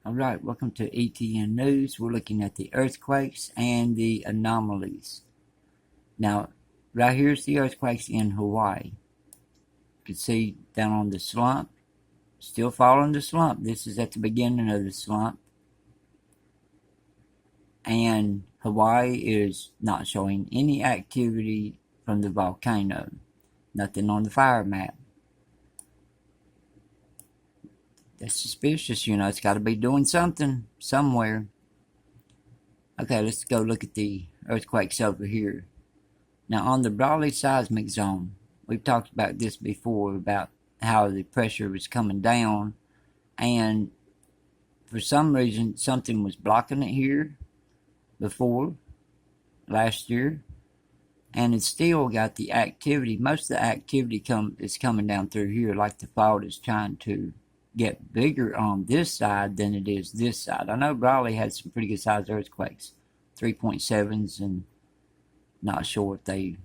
Alright, welcome to ETN News. We're looking at the earthquakes and the anomalies. Now, right here's the earthquakes in Hawaii. You can see down on the slump, still following the slump. This is at the beginning of the slump. And Hawaii is not showing any activity from the volcano. Nothing on the fire map. That's suspicious, you know, it's got to be doing something somewhere. Okay, let's go look at the earthquakes over here. Now, on the Brawley seismic zone, we've talked about this before, about how the pressure was coming down, and for some reason, something was blocking it here before, last year, and it's still got the activity. Most of the activity is coming down through here, like the fault is trying to get bigger on this side than it is this side. I know Brawley had some pretty good sized earthquakes, 3.7s, and not sure if they,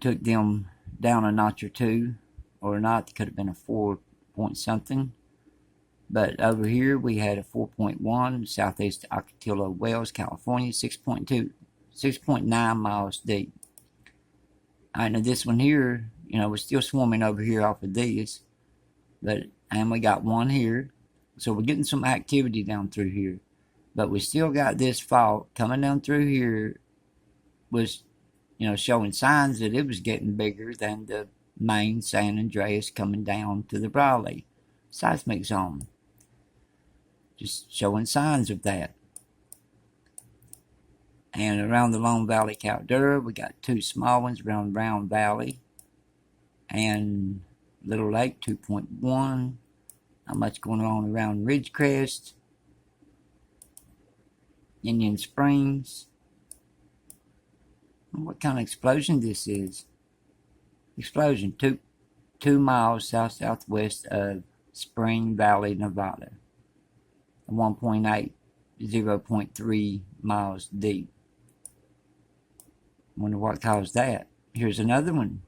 took them down a notch or two or not. It could have been a 4 point something. But over here we had a 4.1, southeast Ocotillo Wells, California, 6.2, 6.9 miles deep. Alright, now this one here, we're still swarming over here off of these, and we got one here, so we're getting some activity down through here, but we still got this fault coming down through here, was, showing signs that it was getting bigger than the main San Andreas coming down to the Brawley seismic zone, just showing signs of that. And around the Lone Valley Caldera, we got two small ones around Round Valley and Little Lake, 2.1. Not much going on around Ridgecrest, Indian Springs. What kind of explosion this is? Explosion 2 miles southwest of Spring Valley, Nevada. 1.8, 0.3 miles deep. Wonder what caused that. Here's another one.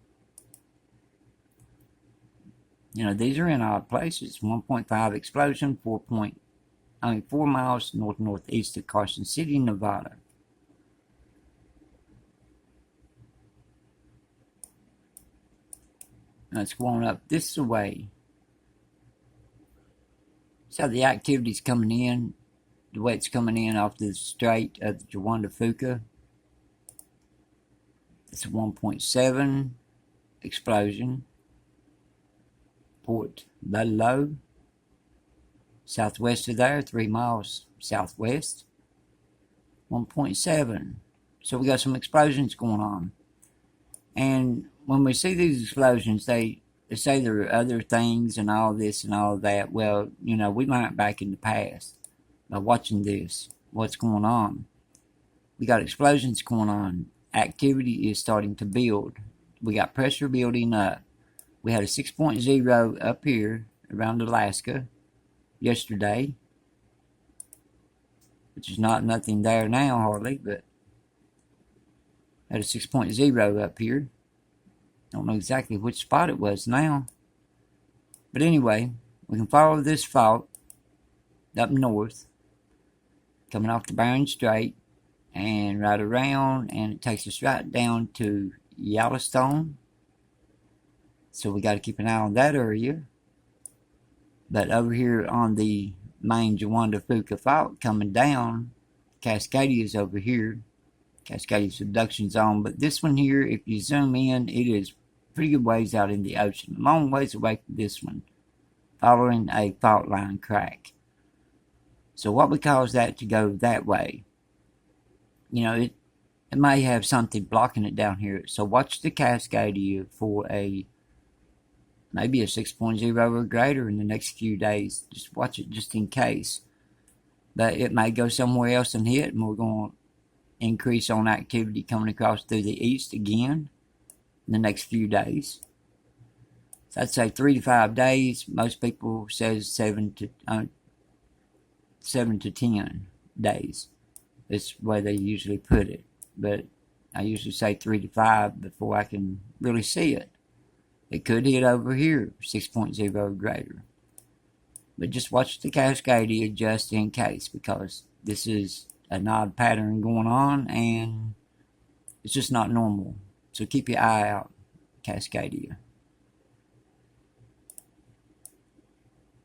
These are in odd places. 1.5 explosion, 4 miles northeast of Carson City, Nevada. Now it's going up this way. See how the activity's coming in, the way it's coming in off the strait of Juan de Fuca. It's a 1.7 explosion. Port Ludlow, southwest of there, 3 miles southwest. 1.7. So we got some explosions going on. And when we see these explosions, they say there are other things and all this and all that. Well, we learned back in the past by watching this, what's going on. We got explosions going on. Activity is starting to build. We got pressure building up. We had a 6.0 up here around Alaska yesterday, which is nothing there now hardly, but had a 6.0 up here. Don't know exactly which spot it was now. But anyway, we can follow this fault up north, coming off the Bering Strait, and right around, and it takes us right down to Yellowstone. So we got to keep an eye on that area. But over here on the main Juan de Fuca fault coming down, Cascadia is over here. Cascadia subduction zone. But this one here, if you zoom in, it is pretty good ways out in the ocean. A long ways away from this one, following a fault line crack. So what would cause that to go that way? It may have something blocking it down here. So watch the Cascadia for maybe a 6.0 or greater in the next few days. Just watch it just in case. But it may go somewhere else and hit, and we're going to increase on activity coming across through the east again in the next few days. So I'd say 3 to 5 days. Most people says 7 to 10 days. That's the way they usually put it. But I usually say 3 to 5 before I can really see it. It could hit over here, 6.0 greater. But just watch the Cascadia just in case, because this is an odd pattern going on and it's just not normal. So keep your eye out, Cascadia.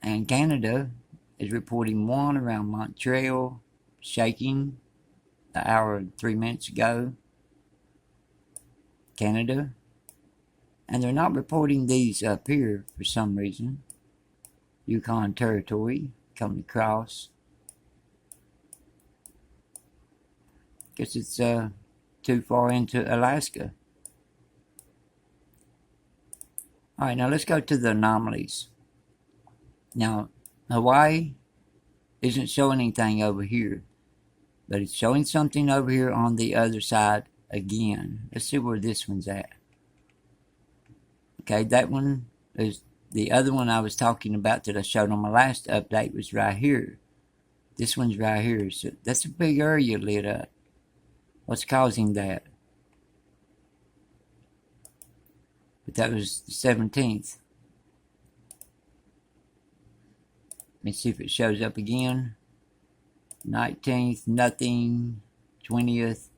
And Canada is reporting one around Montreal, shaking an hour and 3 minutes ago. Canada. And they're not reporting these up here for some reason. Yukon Territory coming across. Guess it's too far into Alaska. Alright, now let's go to the anomalies. Now, Hawaii isn't showing anything over here, but it's showing something over here on the other side again. Let's see where this one's at. Okay, that one is the other one I was talking about that I showed on my last update was right here. This one's right here. So that's a big area lit up. What's causing that? But that was the 17th. Let me see if it shows up again. 19th, nothing. 20th.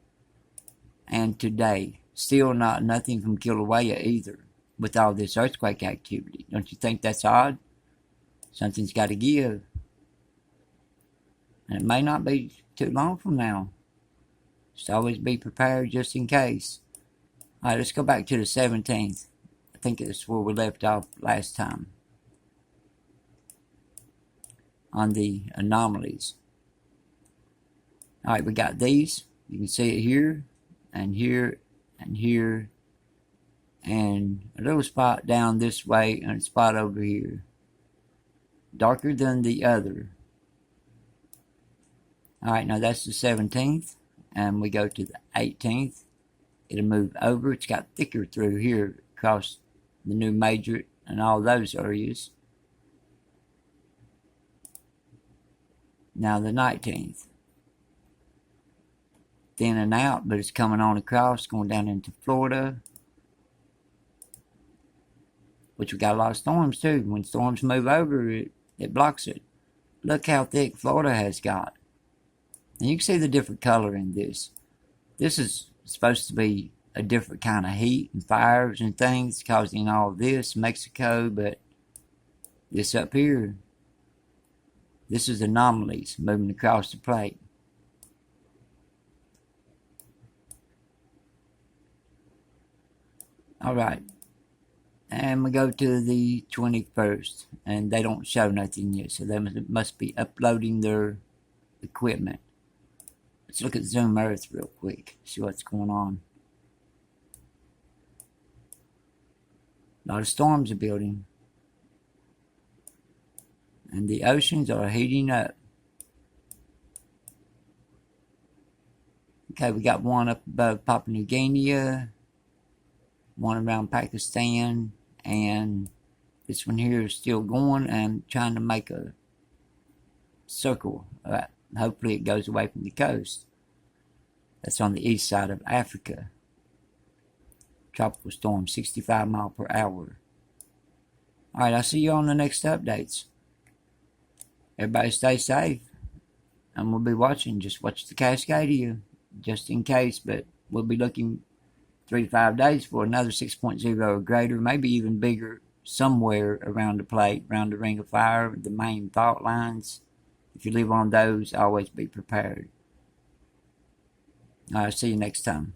And today. Still nothing from Kilauea either. With all this earthquake activity. Don't you think that's odd? Something's got to give. And it may not be too long from now. Just always be prepared just in case. Alright, let's go back to the 17th. I think that's where we left off last time. On the anomalies. Alright, we got these. You can see it here, and here, and here, and a little spot down this way, and a spot over here. Darker than the other. Alright, now that's the 17th, and we go to the 18th. It'll move over. It's got thicker through here across the new major and all those areas. Now the 19th. Thin and out, but it's coming on across, going down into Florida. Which we got a lot of storms too. When storms move over, it blocks it. Look how thick Florida has got. And you can see the different color in this. This is supposed to be a different kind of heat and fires and things causing all this, Mexico, but this up here, this is anomalies moving across the plate. Alright, and we go to the 21st, and they don't show nothing yet, so they must be uploading their equipment. Let's look at Zoom Earth real quick, see what's going on. A lot of storms are building. And the oceans are heating up. Okay, we got one up above Papua New Guinea, one around Pakistan, and this one here is still going and trying to make a circle. Hopefully it goes away from the coast. That's on the east side of Africa. Tropical storm, 65 miles per hour. Alright, I'll see you on the next updates. Everybody stay safe. And we'll be watching. Just watch the Cascadia, just in case. But we'll be looking 3 to 5 days for another 6.0 or greater, maybe even bigger, somewhere around the plate, around the ring of fire, the main fault lines. If you live on those, always be prepared. Alright, see you next time.